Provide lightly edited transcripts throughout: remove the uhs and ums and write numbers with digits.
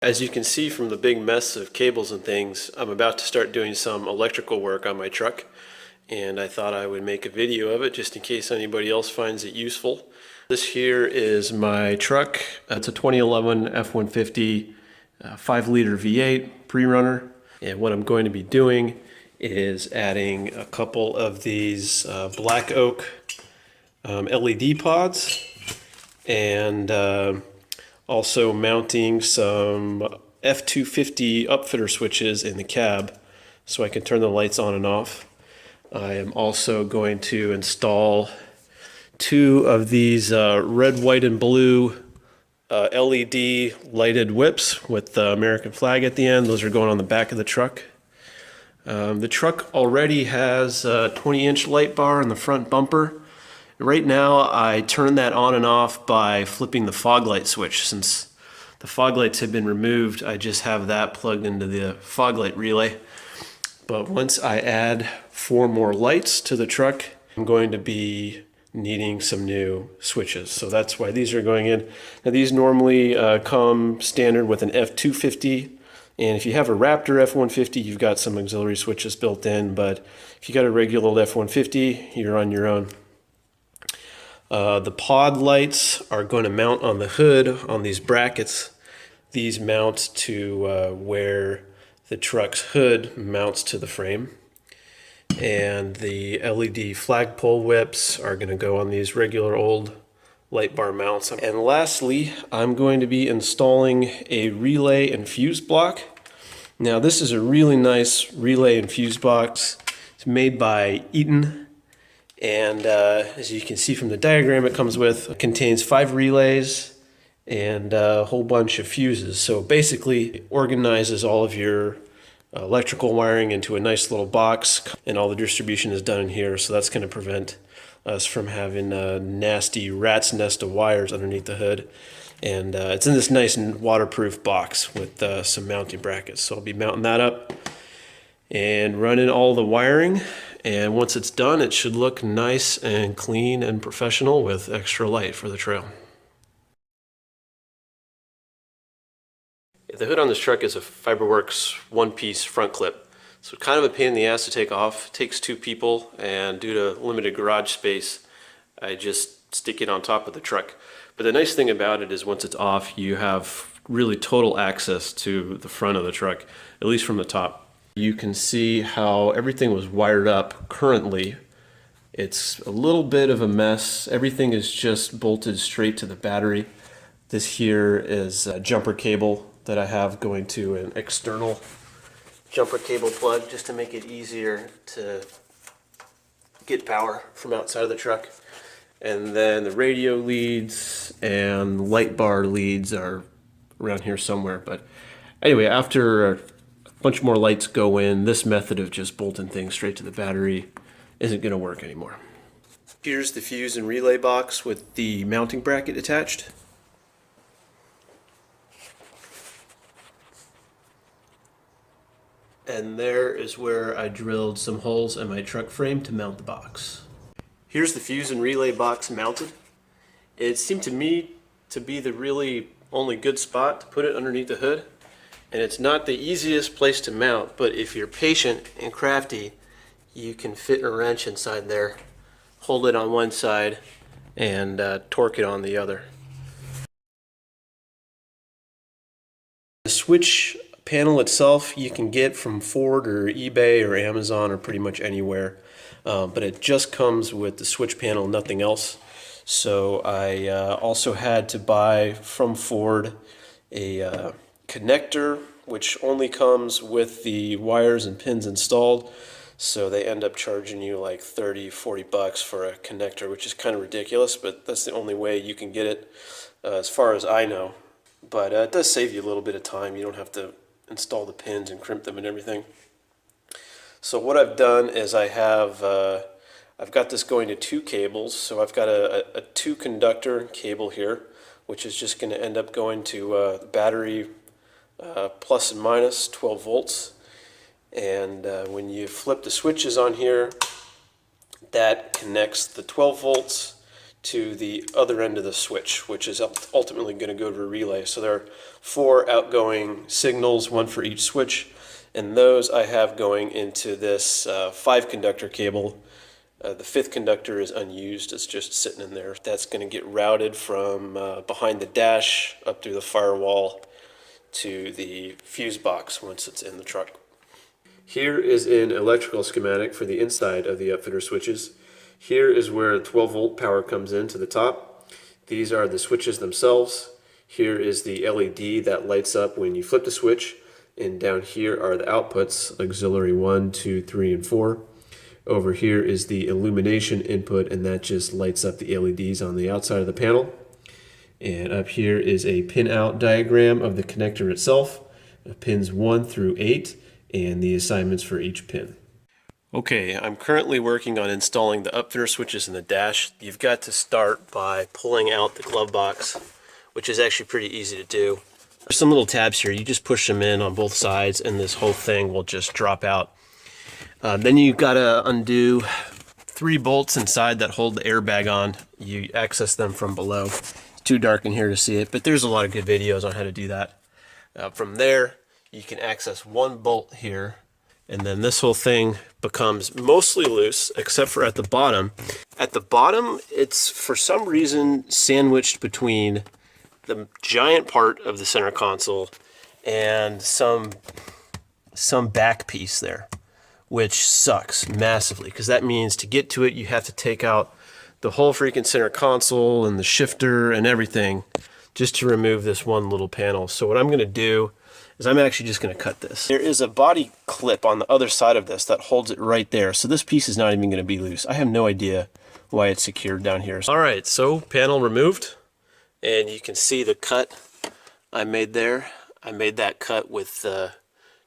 As you can see from the big mess of cables and things, I'm about to start doing some electrical work on my truck, and I thought I would make a video of it just in case anybody else finds it useful. This here is my truck. It's a 2011 F-150 5-liter V8 pre-runner, and what I'm going to be doing is adding a couple of these black oak LED pods, and also mounting some F250 upfitter switches in the cab so I can turn the lights on and off. I am also going to install two of these red, white, and blue LED lighted whips with the American flag at the end. Those are going on the back of the truck. The truck already has a 20-inch light bar in the front bumper. Right now I turn that on and off by flipping the fog light switch. Since the fog lights have been removed, I just have that plugged into the fog light relay. But once I add 4 more lights to the truck, I'm going to be needing some new switches. So that's why these are going in. Now these normally come standard with an F250. And if you have a Raptor F150, you've got some auxiliary switches built in. But if you got a regular old F150, you're on your own. The pod lights are going to mount on the hood on these brackets. These mount to where the truck's hood mounts to the frame. And the LED flagpole whips are going to go on these regular old light bar mounts. And lastly, I'm going to be installing a relay and fuse block. Now this is a really nice relay and fuse box. It's made by Eaton. And as you can see from the diagram it comes with, it contains 5 relays and a whole bunch of fuses. So basically it organizes all of your electrical wiring into a nice little box, and all the distribution is done in here. So that's going to prevent us from having a nasty rat's nest of wires underneath the hood. And it's in this nice and waterproof box with some mounting brackets. So I'll be mounting that up and running all the wiring. And once it's done, it should look nice and clean and professional with extra light for the trail. The hood on this truck is a Fiberworks one-piece front clip. So kind of a pain in the ass to take off. It takes 2 people, and due to limited garage space, I just stick it on top of the truck. But the nice thing about it is once it's off, you have really total access to the front of the truck, at least from the top. You can see how everything was wired up currently. It's a little bit of a mess. Everything is just bolted straight to the battery. This here is a jumper cable that I have going to an external jumper cable plug just to make it easier to get power from outside of the truck. And then the radio leads and light bar leads are around here somewhere. But anyway, after a bunch more lights go in, this method of just bolting things straight to the battery isn't going to work anymore. Here's the fuse and relay box with the mounting bracket attached. And there is where I drilled some holes in my truck frame to mount the box. Here's the fuse and relay box mounted. It seemed to me to be the really only good spot to put it underneath the hood. And it's not the easiest place to mount, but if you're patient and crafty, you can fit a wrench inside there, hold it on one side, and torque it on the other. The switch panel itself you can get from Ford or eBay or Amazon or pretty much anywhere, but it just comes with the switch panel, nothing else. So I also had to buy from Ford a connector, which only comes with the wires and pins installed. So they end up charging you like $30-40 for a connector, which is kind of ridiculous, but that's the only way you can get it as far as I know. But it does save you a little bit of time. You don't have to install the pins and crimp them and everything. So what I've done is I've got this going to 2 cables. So I've got a 2 conductor cable here, which is just going to end up going to the battery plus and minus 12 volts. And when you flip the switches on here, that connects the 12 volts to the other end of the switch, which is ultimately going to go to a relay. So there are 4 outgoing signals, 1 for each switch, and those I have going into this 5-conductor cable. The 5th conductor is unused, it's just sitting in there. That's going to get routed from behind the dash up through the firewall to the fuse box once it's in the truck. Here is an electrical schematic for the inside of the Upfitter switches. Here is where 12 volt power comes in to the top. These are the switches themselves. Here is the LED that lights up when you flip the switch. And down here are the outputs, auxiliary 1, 2, 3, and 4. Over here is the illumination input, and that just lights up the LEDs on the outside of the panel. And up here is a pin out diagram of the connector itself, pins 1 through 8, and the assignments for each pin. Okay, I'm currently working on installing the Upfitter switches in the dash. You've got to start by pulling out the glove box, which is actually pretty easy to do. There's some little tabs here. You just push them in on both sides, and this whole thing will just drop out. Then you've got to undo 3 bolts inside that hold the airbag on. You access them from below. It's too dark in here to see it, but there's a lot of good videos on how to do that. From there, you can access 1 bolt here, and then this whole thing becomes mostly loose, except for at the bottom. At the bottom, it's for some reason sandwiched between the giant part of the center console and some back piece there, which sucks massively, because that means to get to it, you have to take out the whole freaking center console and the shifter and everything just to remove this one little panel. So what I'm going to do is I'm actually just going to cut this. There is a body clip on the other side of this that holds it right there. So this piece is not even going to be loose. I have no idea why it's secured down here. All right, so panel removed, and you can see the cut I made there. I made that cut with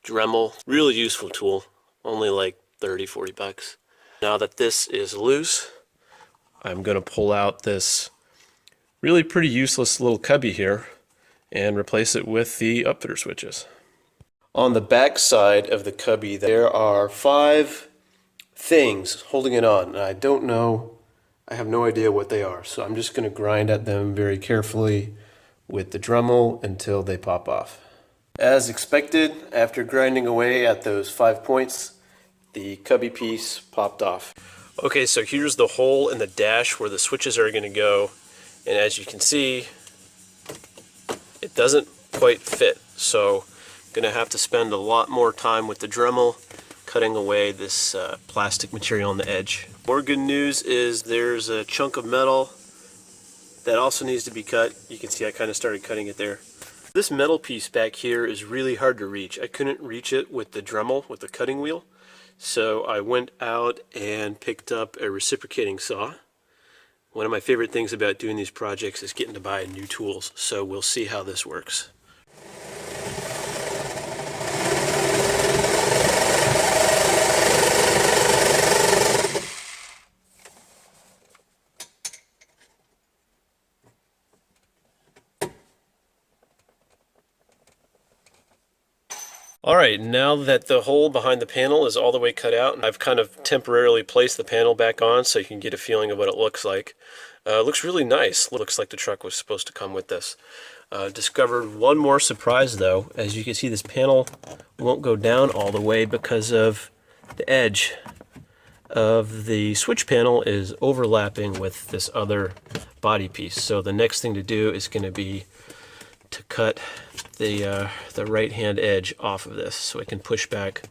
Dremel. Really useful tool, only like 30-40 bucks. Now that this is loose, I'm going to pull out this really pretty useless little cubby here and replace it with the Upfitter switches. On the back side of the cubby, there are 5 things holding it on. I don't know, I have no idea what they are, so I'm just going to grind at them very carefully with the Dremel until they pop off. As expected, after grinding away at those 5 points, the cubby piece popped off. Okay, so here's the hole in the dash where the switches are going to go, and as you can see, it doesn't quite fit, so I'm going to have to spend a lot more time with the Dremel cutting away this plastic material on the edge. More good news is there's a chunk of metal that also needs to be cut. You can see I kind of started cutting it there. This metal piece back here is really hard to reach. I couldn't reach it with the Dremel, with the cutting wheel, so I went out and picked up a reciprocating saw. One of my favorite things about doing these projects is getting to buy new tools, so we'll see how this works. Alright, now that the hole behind the panel is all the way cut out, I've kind of temporarily placed the panel back on so you can get a feeling of what it looks like. It looks really nice. Looks like the truck was supposed to come with this. Discovered one more surprise though. As you can see, this panel won't go down all the way because of the edge of the switch panel is overlapping with this other body piece. So the next thing to do is going to be to cut the right hand edge off of this so it can push back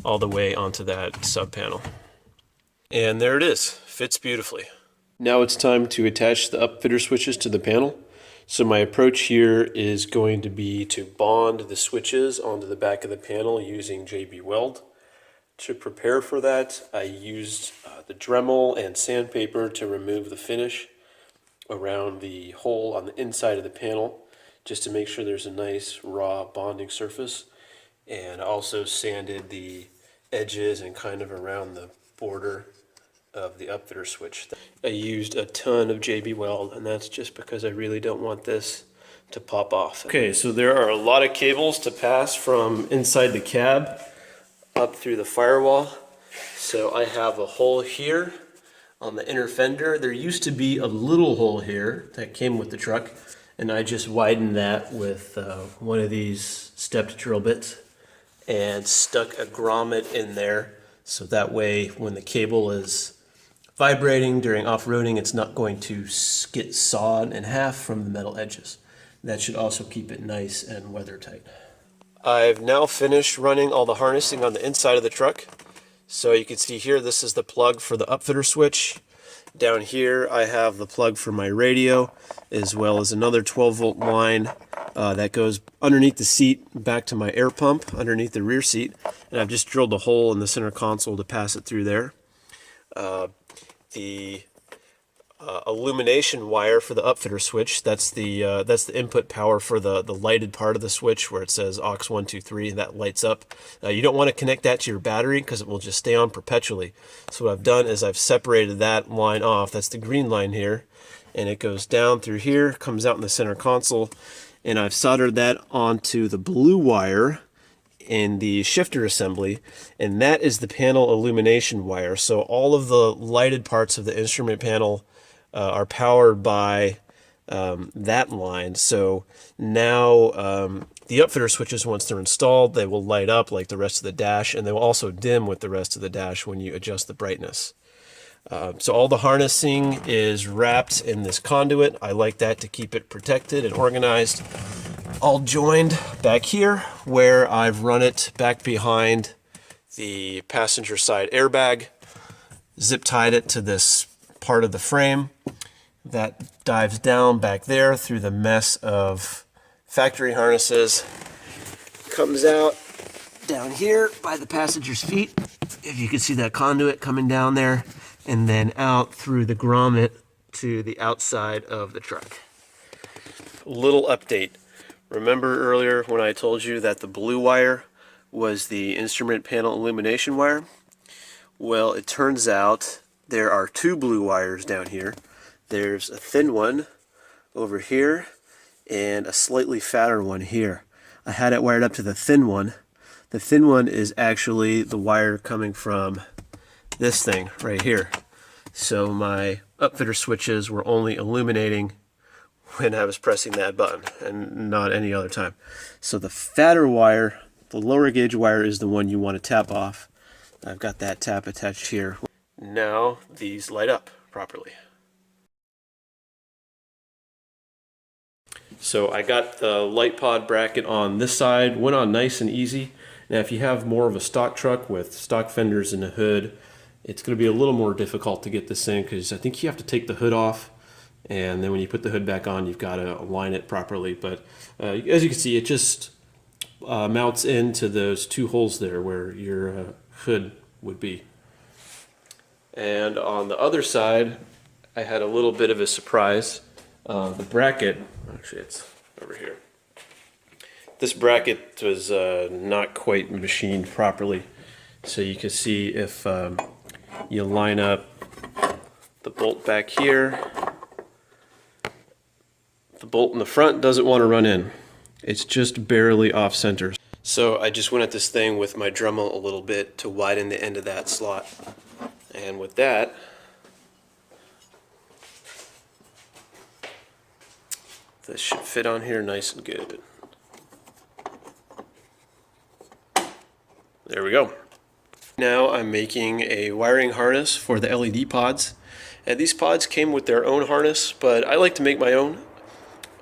all the way onto that sub panel. And there it is, fits beautifully. Now it's time to attach the Upfitter switches to the panel. So my approach here is going to be to bond the switches onto the back of the panel using JB Weld. To prepare for that, I used the Dremel and sandpaper to remove the finish around the hole on the inside of the panel, just to make sure there's a nice raw bonding surface. And also sanded the edges and kind of around the border of the Upfitter switch. I used a ton of JB Weld, and that's just because I really don't want this to pop off. Okay, so there are a lot of cables to pass from inside the cab up through the firewall. So I have a hole here, on the inner fender. There used to be a little hole here that came with the truck, and I just widened that with one of these stepped drill bits and stuck a grommet in there, so that way when the cable is vibrating during off-roading, it's not going to get sawed in half from the metal edges. That should also keep it nice and weather tight. I've now finished running all the harnessing on the inside of the truck. So you can see here, this is the plug for the upfitter switch. Down here I have the plug for my radio, as well as another 12-volt line that goes underneath the seat back to my air pump underneath the rear seat. And I've just drilled a hole in the center console to pass it through there. The illumination wire for the upfitter switch, that's the input power for the lighted part of the switch where it says aux 1 2 3, and that lights up. You don't want to connect that to your battery because it will just stay on perpetually. So what I've done is I've separated that line off. That's the green line here, and it goes down through here, comes out in the center console, and I've soldered that onto the blue wire in the shifter assembly, and that is the panel illumination wire. So all of the lighted parts of the instrument panel are powered by that line. So now the upfitter switches, once they're installed, they will light up like the rest of the dash, and they will also dim with the rest of the dash when you adjust the brightness. So all the harnessing is wrapped in this conduit. I like that to keep it protected and organized. All joined back here, where I've run it back behind the passenger side airbag, zip tied it to this part of the frame that dives down back there through the mess of factory harnesses, comes out down here by the passenger's feet, if you can see that conduit coming down there, and then out through the grommet to the outside of the truck. Little update. Remember earlier when I told you that the blue wire was the instrument panel illumination wire? Well, it turns out there are two blue wires down here. There's a thin one over here and a slightly fatter one here. I had it wired up to the thin one. The thin one is actually the wire coming from this thing right here. So my upfitter switches were only illuminating when I was pressing that button and not any other time. So the fatter wire, the lower gauge wire, is the one you want to tap off. I've got that tap attached here. Now these light up properly. So I got the light pod bracket on this side, went on nice and easy. Now if you have more of a stock truck with stock fenders in the hood, it's going to be a little more difficult to get this in, because I think you have to take the hood off, and then when you put the hood back on, you've got to align it properly. But as you can see, it just mounts into those two holes there where your hood would be. And on the other side, I had a little bit of a surprise. The bracket, actually it's over here. This bracket was not quite machined properly. So you can see if you line up the bolt back here, the bolt in the front doesn't want to run in. It's just barely off center. So I just went at this thing with my Dremel a little bit to widen the end of that slot. And with that, this should fit on here nice and good. There we go. Now I'm making a wiring harness for the LED pods. And these pods came with their own harness, but I like to make my own.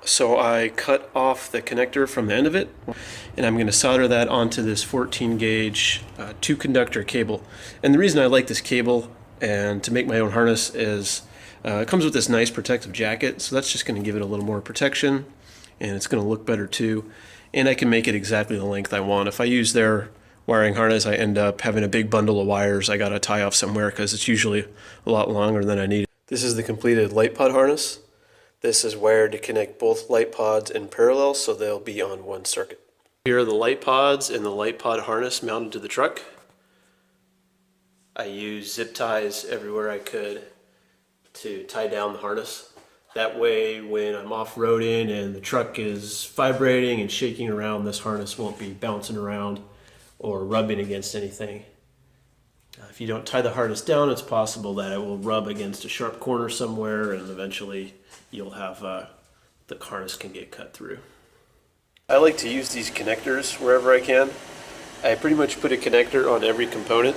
So I cut off the connector from the end of it, and I'm going to solder that onto this 14 gauge 2-conductor cable. And the reason I like this cable and to make my own harness is it comes with this nice protective jacket, so that's just going to give it a little more protection, and it's going to look better too. And I can make it exactly the length I want. If I use their wiring harness, I end up having a big bundle of wires I got to tie off somewhere because it's usually a lot longer than I need. This is the completed light pod harness. This is wired to connect both light pods in parallel, so they'll be on one circuit. Here are the light pods and the light pod harness mounted to the truck. I use zip ties everywhere I could to tie down the harness. That way, when I'm off-roading and the truck is vibrating and shaking around, this harness won't be bouncing around or rubbing against anything. If you don't tie the harness down, it's possible that it will rub against a sharp corner somewhere, and eventually you'll have the harness can get cut through. I like to use these connectors wherever I can. I pretty much put a connector on every component.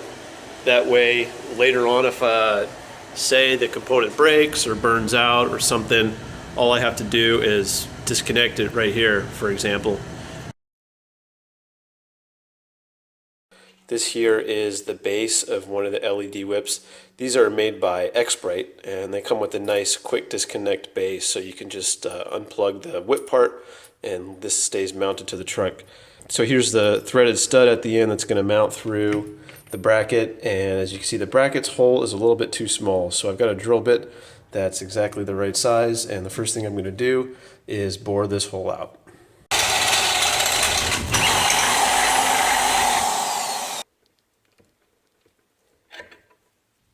That way, later on, if say the component breaks or burns out or something, all I have to do is disconnect it right here, for example. This here is the base of one of the LED whips. These are made by X-Brite, and they come with a nice quick disconnect base, so you can just unplug the whip part and this stays mounted to the truck. So here's the threaded stud at the end that's going to mount through the bracket, and as you can see, the bracket's hole is a little bit too small, so I've got a drill bit that's exactly the right size, and the first thing I'm going to do is bore this hole out.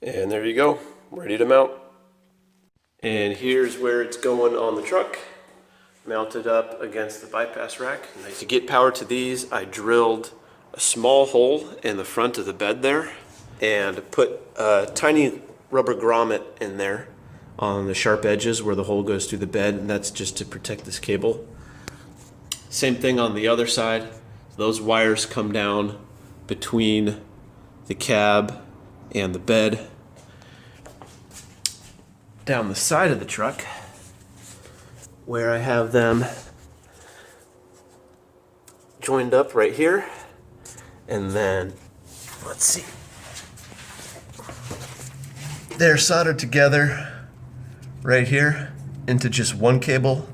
And there you go, ready to mount. And here's where it's going on the truck, mounted up against the bypass rack. And to get power to these, I drilled a small hole in the front of the bed there and put a tiny rubber grommet in there on the sharp edges where the hole goes through the bed, and that's just to protect this cable. Same thing on the other side. Those wires come down between the cab and the bed down the side of the truck, where I have them joined up right here, and then let's see, they're soldered together right here into just one cable.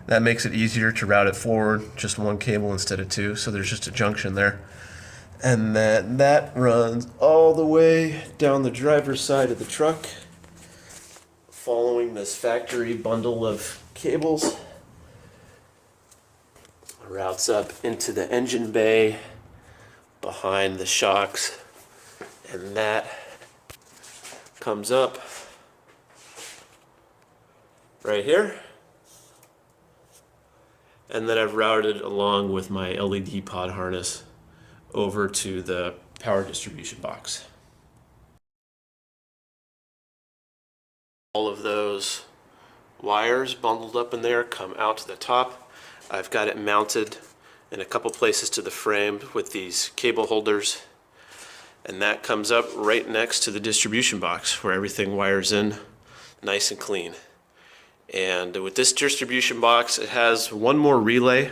That makes it easier to route it forward, just one cable instead of two, so there's just a junction there. And then that runs all the way down the driver's side of the truck, following this factory bundle of cables. Routes up into the engine bay behind the shocks, and that comes up right here. And then I've routed along with my LED pod harness over to the power distribution box. All of those wires bundled up in there come out to the top. I've got it mounted in a couple places to the frame with these cable holders, and that comes up right next to the distribution box where everything wires in nice and clean. And with this distribution box, it has one more relay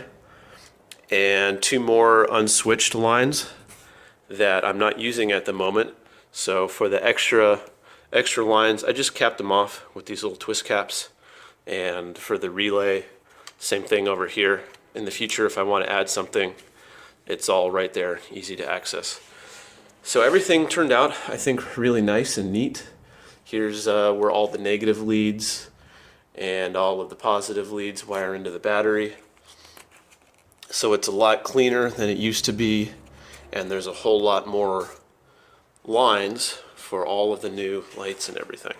and two more unswitched lines that I'm not using at the moment. So for the extra lines, I just capped them off with these little twist caps. And for the relay, same thing over here. In the future, if I want to add something, it's all right there, easy to access. So everything turned out, I think, really nice and neat. Here's where all the negative leads and all of the positive leads wire into the battery. So it's a lot cleaner than it used to be, and there's a whole lot more lines for all of the new lights and everything.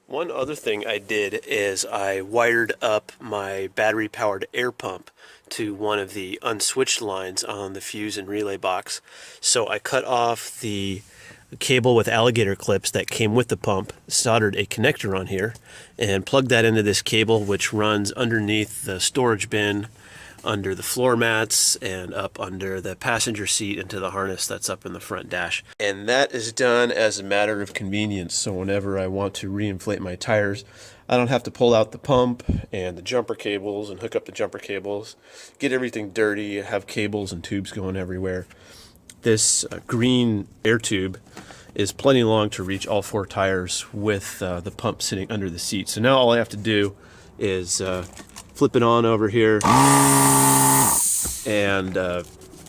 One other thing I did is I wired up my battery-powered air pump to one of the unswitched lines on the fuse and relay box. So I cut off the cable with alligator clips that came with the pump, soldered a connector on here, and plugged that into this cable, which runs underneath the storage bin, under the floor mats, and up under the passenger seat into the harness that's up in the front dash. And that is done as a matter of convenience. So whenever I want to reinflate my tires, I don't have to pull out the pump and the jumper cables and hook up the jumper cables, get everything dirty, have cables and tubes going everywhere. This green air tube is plenty long to reach all four tires with the pump sitting under the seat. So now all I have to do is flip it on over here and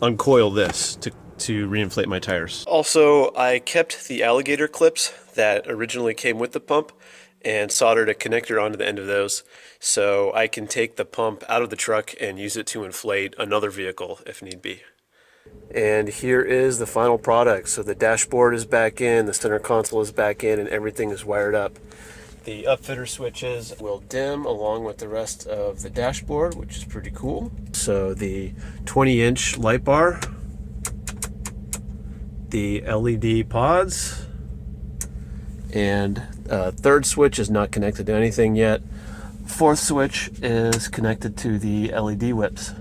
uncoil this to reinflate my tires. Also, I kept the alligator clips that originally came with the pump and soldered a connector onto the end of those, so I can take the pump out of the truck and use it to inflate another vehicle if need be. And here is the final product. So the dashboard is back in, the center console is back in, and everything is wired up. The Upfitter switches will dim along with the rest of the dashboard, which is pretty cool. So the 20-inch light bar the LED pods, and third switch is not connected to anything yet. Fourth switch is connected to the LED whips.